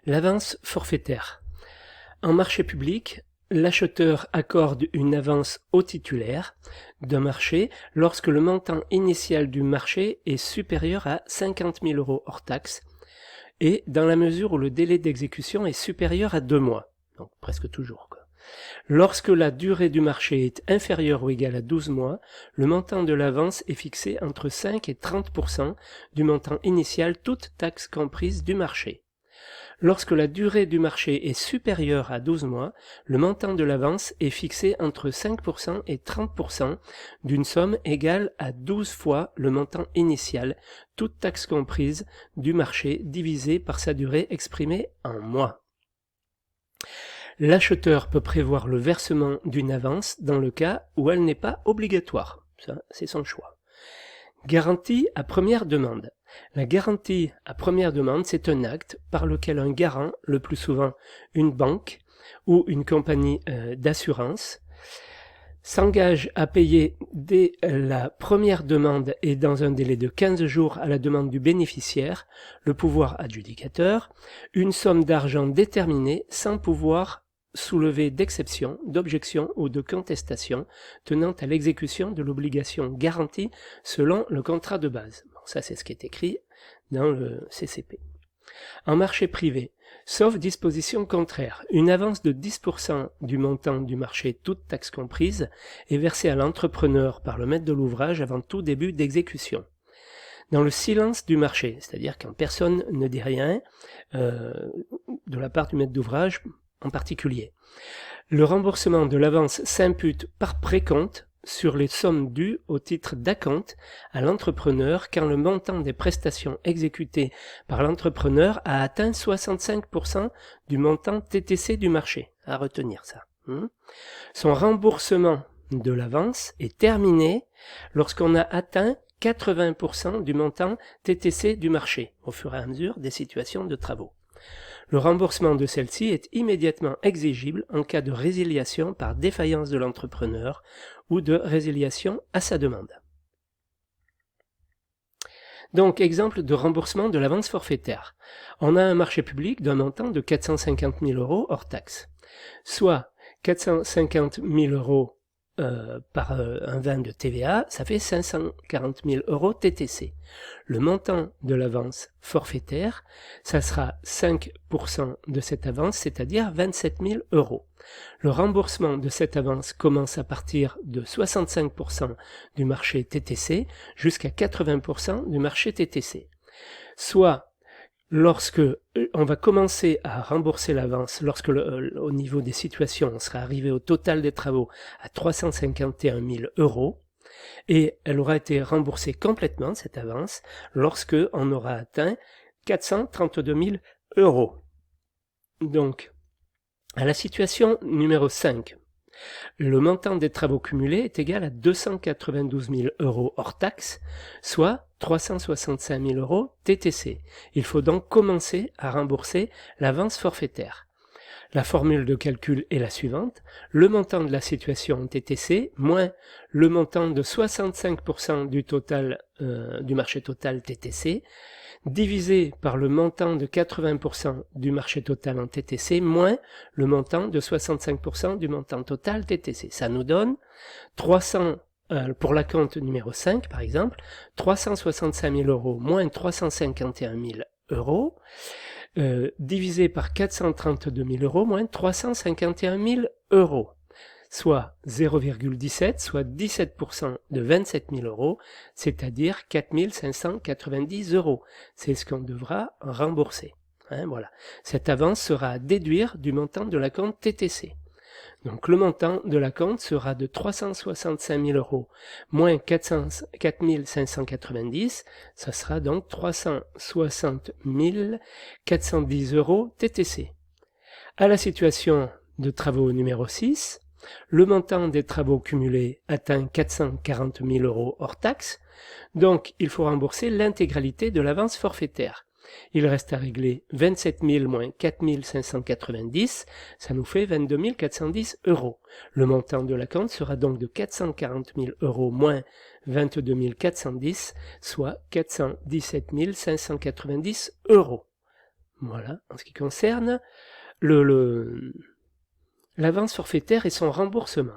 L'avance forfaitaire. En marché public, l'acheteur accorde une avance au titulaire d'un marché lorsque le montant initial du marché est supérieur à 50 000 € hors taxe et dans la mesure où le délai d'exécution est supérieur à 2 mois, donc presque toujours, quoi. Lorsque la durée du marché est inférieure ou égale à 12 mois, le montant de l'avance est fixé entre 5 et 30% du montant initial, toutes taxes comprises du marché. Lorsque la durée du marché est supérieure à 12 mois, le montant de l'avance est fixé entre 5% et 30% d'une somme égale à 12 fois le montant initial, toutes taxes comprises du marché divisé par sa durée exprimée en mois. L'acheteur peut prévoir le versement d'une avance dans le cas où elle n'est pas obligatoire. Ça, c'est son choix. Garantie à première demande. La garantie à première demande, c'est un acte par lequel un garant, le plus souvent une banque ou une compagnie d'assurance, s'engage à payer dès la première demande et dans un délai de 15 jours à la demande du bénéficiaire, le pouvoir adjudicateur, une somme d'argent déterminée sans pouvoir soulever d'exception, d'objection ou de contestation tenant à l'exécution de l'obligation garantie selon le contrat de base. Bon, ça, c'est ce qui est écrit dans le CCP. En marché privé, sauf disposition contraire, une avance de 10% du montant du marché, toute taxe comprise, est versée à l'entrepreneur par le maître de l'ouvrage avant tout début d'exécution. Dans le silence du marché, c'est-à-dire quand personne ne dit rien de la part du maître d'ouvrage en particulier. Le remboursement de l'avance s'impute par précompte sur les sommes dues au titre d'acompte à l'entrepreneur quand le montant des prestations exécutées par l'entrepreneur a atteint 65% du montant TTC du marché. À retenir ça. Son remboursement de l'avance est terminé lorsqu'on a atteint 80% du montant TTC du marché au fur et à mesure des situations de travaux. Le remboursement de celle-ci est immédiatement exigible en cas de résiliation par défaillance de l'entrepreneur ou de résiliation à sa demande. Donc, exemple de remboursement de l'avance forfaitaire. On a un marché public d'un montant de 450 000 € hors taxe, soit 450 000 € par un 20 de TVA, ça fait 540 000 € TTC. Le montant de l'avance forfaitaire, ça sera 5% de cette avance, c'est-à-dire 27 000 €. Le remboursement de cette avance commence à partir de 65% du marché TTC jusqu'à 80% du marché TTC. Soit lorsque on va commencer à rembourser l'avance, lorsque au niveau des situations, on sera arrivé au total des travaux à 351 000 €, et elle aura été remboursée complètement, cette avance, lorsque on aura atteint 432 000 €. Donc, à la situation numéro 5, le montant des travaux cumulés est égal à 292 000 € hors taxe, soit 365 000 € TTC. Il faut donc commencer à rembourser l'avance forfaitaire. La formule de calcul est la suivante. Le montant de la situation TTC moins le montant de 65% du total du marché total TTC divisé par le montant de 80% du marché total en TTC moins le montant de 65% du montant total TTC. Ça nous donne 300, pour l'acompte numéro 5 par exemple, 365 000 € moins 351 000 €, divisé par 432 000 € moins 351 000 €, soit 0,17, soit 17% de 27 000 €, c'est-à-dire 4 590 €. C'est ce qu'on devra rembourser. Voilà. Cette avance sera à déduire du montant de l'acompte TTC. Donc le montant de l'acompte sera de 365 000 € moins 4 590, ça sera donc 360 410 € TTC. À la situation de travaux numéro 6, le montant des travaux cumulés atteint 440 000 € hors taxe, donc il faut rembourser l'intégralité de l'avance forfaitaire. Il reste à régler 27 000 moins 4 590, ça nous fait 22 410 €. Le montant de l'acompte sera donc de 440 000 € moins 22 410, soit 417 590 €. Voilà, en ce qui concerne l'avance forfaitaire et son remboursement.